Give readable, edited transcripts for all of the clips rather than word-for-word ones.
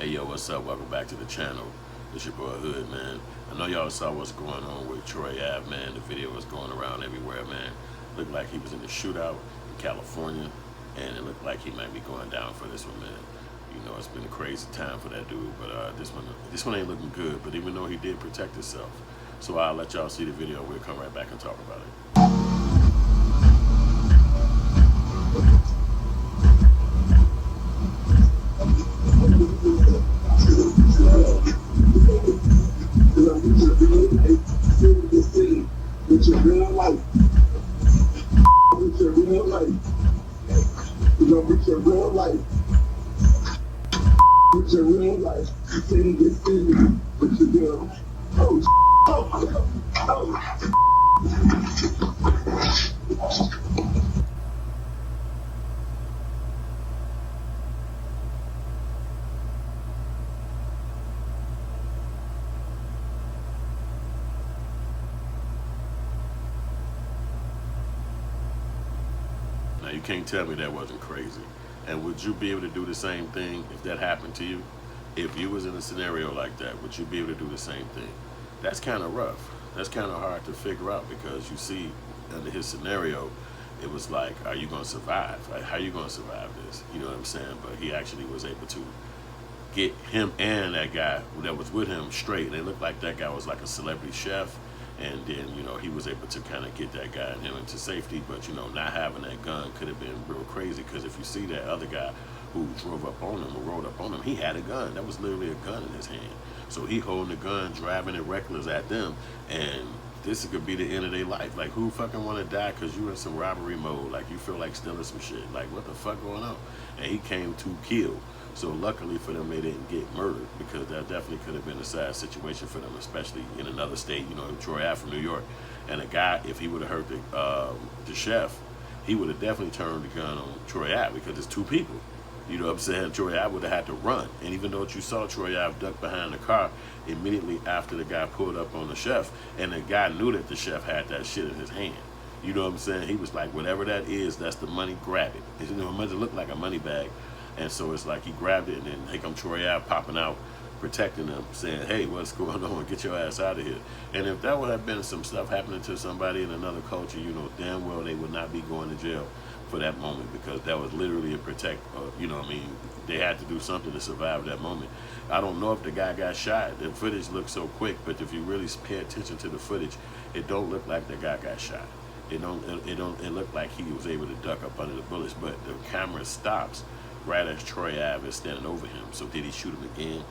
Hey yo, what's up? Welcome back to the channel. It's your boy Hood, man. I know y'all saw what's going on with Troy Ave, man. The video was going around everywhere, man. Looked like he was in the shootout in California, and it looked like he might be going down for this one, man. You know, it's been a crazy time for that dude, but this one ain't looking good. But even though he did protect himself, so I'll let y'all see the video. We'll come right back and talk about it. With your real life. With your real life. You know, with your real life. With your real life. You can't get silly with your real life. Now you can't tell me that wasn't crazy. And would you be able to do the same thing if that happened to you? If you was in a scenario like that, would you be able to do the same thing? That's kind of rough. That's kind of hard to figure out, because you see, under his scenario, it was like, are you going to survive? Like, how are you going to survive this? You know what I'm saying? But he actually was able to get him and that guy that was with him straight. And it looked like that guy was like a celebrity chef. And then, you know, he was able to kind of get that guy and him into safety. But, you know, not having that gun could have been real crazy, because if you see that other guy who drove up on him or rode up on him, he had a gun. That was literally a gun in his hand. So he holding the gun, driving it reckless at them, and this could be the end of their life. Like, who fucking want to die because you in some robbery mode? Like, you feel like stealing some shit. Like, what the fuck going on? And he came to kill. So luckily for them, they didn't get murdered, because that definitely could have been a sad situation for them, especially in another state. You know, Troy Ave from New York, and a guy, if he would have hurt the chef, he would have definitely turned the gun on Troy Ave, because it's two people. You know what I'm saying? Troy Ave would have had to run. And even though you saw Troy Ave duck behind the car immediately after the guy pulled up on the chef, and the guy knew that the chef had that shit in his hand. You know what I'm saying? He was like, whatever that is, that's the money, grab it. You know, it must look like a money bag. And so it's like he grabbed it, and then here come Troy Ave popping out, protecting them, saying, hey, what's going on? Get your ass out of here. And if that would have been some stuff happening to somebody in another culture, you know damn well they would not be going to jail for that moment, because that was literally a you know what I mean, they had to do something to survive that moment. I don't know if the guy got shot. The footage looked so quick, but if you really pay attention to the footage, it don't look like the guy got shot. It looked like he was able to duck up under the bullets, but the camera stops right as Troy Ave is standing over him. So did he shoot him again?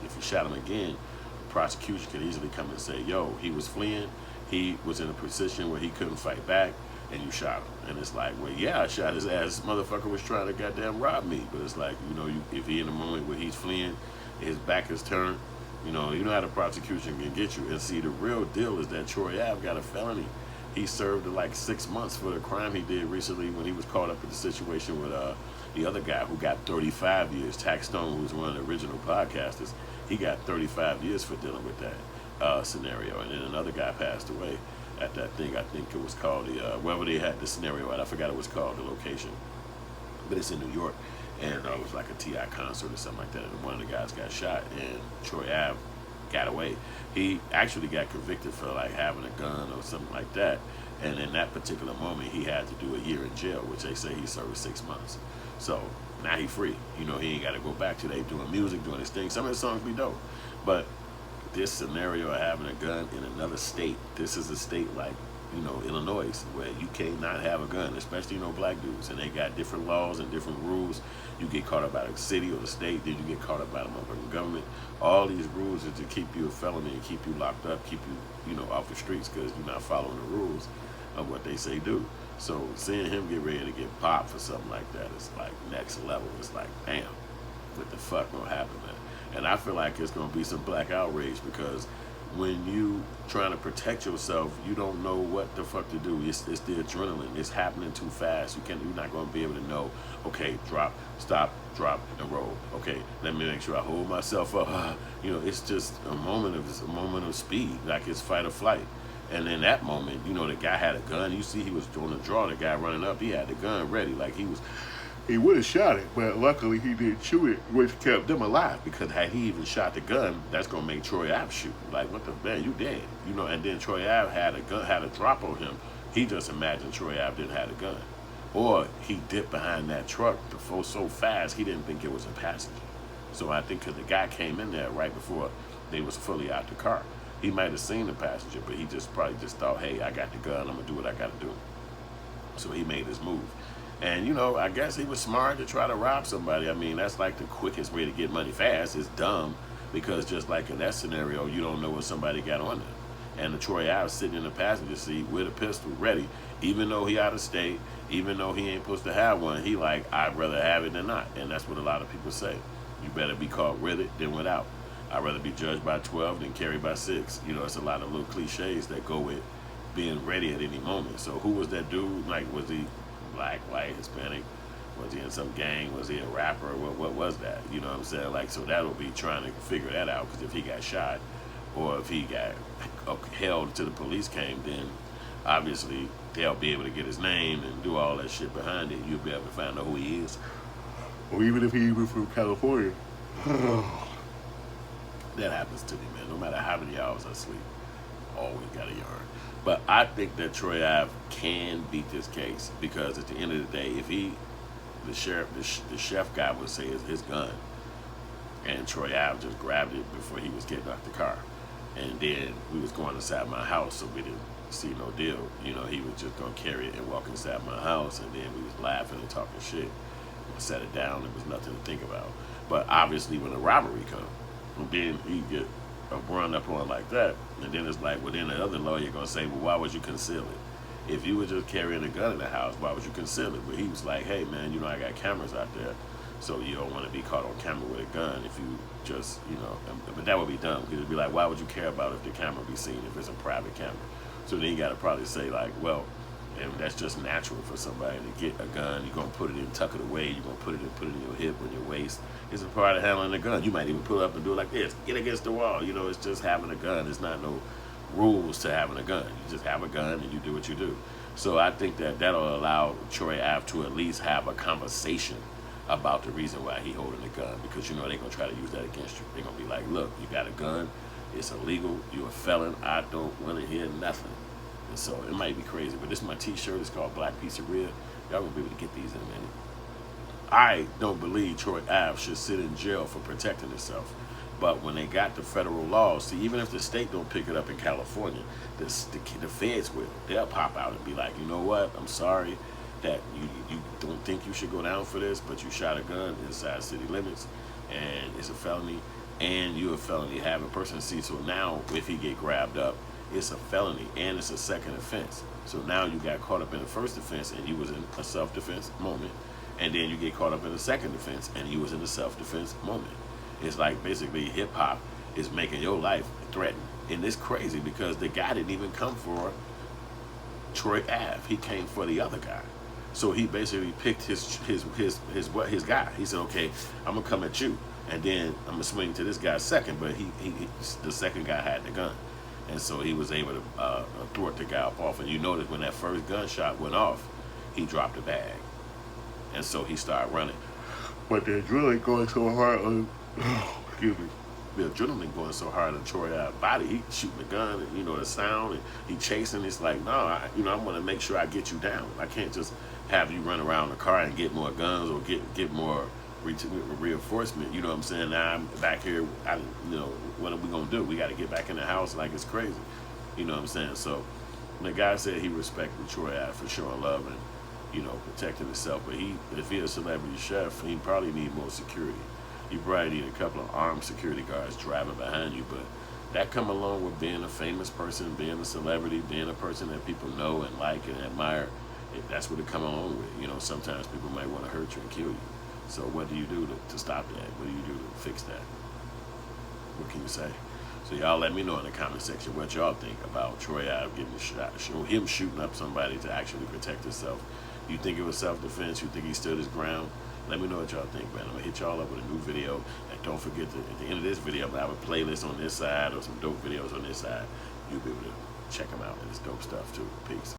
If he shot him again, the prosecution could easily come and say, yo, he was fleeing, he was in a position where he couldn't fight back, and you shot him. And it's like, well, yeah, I shot his ass. This motherfucker was trying to goddamn rob me. But it's like, you know, if he in a moment where he's fleeing, his back is turned, you know how the prosecution can get you. And see, the real deal is that Troy Ave got a felony. He served like 6 months for the crime he did recently when he was caught up in the situation with the other guy who got 35 years. Tax Stone, who was one of the original podcasters, he got 35 years for dealing with that scenario. And then another guy passed away at that thing. I think it was called wherever they had the scenario at. I forgot it was called, the location. But it's in New York. And it was like a T.I. concert or something like that. And one of the guys got shot, and Troy Ave got away. He actually got convicted for like having a gun or something like that. And in that particular moment, he had to do a year in jail, which they say he served 6 months. So now he free. You know, he ain't got to go back to they doing music, doing his thing. Some of his songs be dope. But this scenario of having a gun in another state, this is a state like, you know, Illinois, where you cannot have a gun, especially, you know, black dudes. And they got different laws and different rules. You get caught up by the city or the state, then you get caught up by the motherfucking government. All these rules are to keep you a felony and keep you locked up, keep you, you know, off the streets, because you're not following the rules of what they say do. So seeing him get ready to get popped for something like that is like next level. It's like, damn, what the fuck gonna happen, man? And I feel like it's gonna be some black outrage, because when you trying to protect yourself, you don't know what the fuck to do. It's the adrenaline. It's happening too fast. You're not gonna be able to know, okay, drop, stop, drop, and roll. Okay, let me make sure I hold myself up. You know, it's just a moment of speed, like it's fight or flight. And in that moment, you know, the guy had a gun. You see he was doing a draw. The guy running up, he had the gun ready. Like he was he would have shot it, but luckily he didn't shoot it, which kept them alive. Because had he even shot the gun, that's gonna make Troy Ave shoot. Like, what the man, you dead, you know? And then Troy Ave had a gun, had a drop on him. He just imagined Troy Ave didn't have a gun, or he dipped behind that truck before so fast he didn't think it was a passenger. So I think because the guy came in there right before they was fully out the car, he might have seen the passenger, but he just probably just thought, hey, I got the gun, I'm gonna do what I gotta do. So he made his move. And, you know, I guess he was smart to try to rob somebody. I mean, that's like the quickest way to get money fast. It's dumb because just like in that scenario, you don't know what somebody got on them. And the Troy Ave sitting in the passenger seat with a pistol ready, even though he out of state, even though he ain't supposed to have one, he like, I'd rather have it than not. And that's what a lot of people say. You better be caught with it than without. I'd rather be judged by 12 than carried by 6. You know, it's a lot of little cliches that go with being ready at any moment. So who was that dude? Like, was he black, white, Hispanic? Was he in some gang? Was he a rapper? What was that? You know what I'm saying? Like, so that'll be trying to figure that out, because if he got shot or if he got held till the police came, then obviously they'll be able to get his name and do all that shit behind it. You'll be able to find out who he is. Or even if he was from California. That happens to me, man. No matter how many hours I sleep, always got a yarn. But I think that Troy Ave can beat this case, because at the end of the day, if the chef guy would say it's his gun, and Troy Ave just grabbed it before he was getting out the car, and then we was going inside my house, so we didn't see no deal. You know, he was just gonna carry it and walk inside my house, and then we was laughing and talking shit. I set it down. There was nothing to think about. But obviously, when the robbery comes, and then he get run up on like that, and then it's like, well, then the other lawyer gonna say, well, why would you conceal it? If you were just carrying a gun in the house, why would you conceal it? But he was like, hey, man, you know, I got cameras out there, so you don't want to be caught on camera with a gun if you just, you know, but that would be dumb, because it'd be like, why would you care about if the camera be seen if it's a private camera? So then you got to probably say, like, well, and that's just natural for somebody to get a gun. You're going to put it in, tuck it away. You're going to put it in your hip, on your waist. It's a part of handling a gun. You might even pull up and do it like this. Get against the wall. You know, it's just having a gun. There's not no rules to having a gun. You just have a gun and you do what you do. So I think that that'll allow Troy Ave to at least have a conversation about the reason why he holding a gun, because, you know, they're going to try to use that against you. They're going to be like, look, you got a gun. It's illegal. You're a felon. I don't want to hear nothing. And so it might be crazy, but this is my t-shirt. It's called Black Pizzeria. Y'all gonna be able to get these in a minute. I don't believe Troy Ave should sit in jail for protecting himself. But when they got the federal laws, see, even if the state don't pick it up in California, the feds will. They'll pop out and be like, you know what? I'm sorry that you don't think you should go down for this, but you shot a gun inside city limits, and it's a felony, and you're a felony having person see. So now, if he get grabbed up, it's a felony and it's a second offense. So now you got caught up in the first offense and you was in a self-defense moment, and then you get caught up in the second offense and you was in a self-defense moment. It's like basically hip-hop is making your life threatened. And it's crazy because the guy didn't even come for Troy Ave. He came for the other guy. So he basically picked his guy. He said, okay, I'm gonna come at you, and then I'm gonna swing to this guy second, but the second guy had the gun. And so he was able to thwart the guy off. And you notice when that first gunshot went off, he dropped the bag. And so he started running. But the adrenaline going so hard on, excuse me, the adrenaline going so hard on Troy Ave's body, he shooting the gun, and you know the sound, and he chasing. It's like, no, I want to make sure I get you down. I can't just have you run around the car and get more guns or get more reinforcement. You know what I'm saying? Now I'm back here. What are we gonna do? We got to get back in the house like it's crazy. You know what I'm saying? So the guy said he respected Troy Ave for showing love and, you know, protecting himself. But if he's a celebrity chef, he probably need more security. You probably need a couple of armed security guards driving behind you. But that come along with being a famous person, being a celebrity, being a person that people know and like and admire. That's what it come along with. You know, sometimes people might want to hurt you and kill you. So what do you do to stop that? What do you do to fix that? What can you say? So y'all let me know in the comment section what y'all think about Troy Ave getting shot, him shooting up somebody to actually protect himself. You think it was self-defense? You think he stood his ground? Let me know what y'all think, man. I'm going to hit y'all up with a new video. And don't forget to, at the end of this video, I'm going to have a playlist on this side or some dope videos on this side. You'll be able to check them out. And it's dope stuff, too. Peace.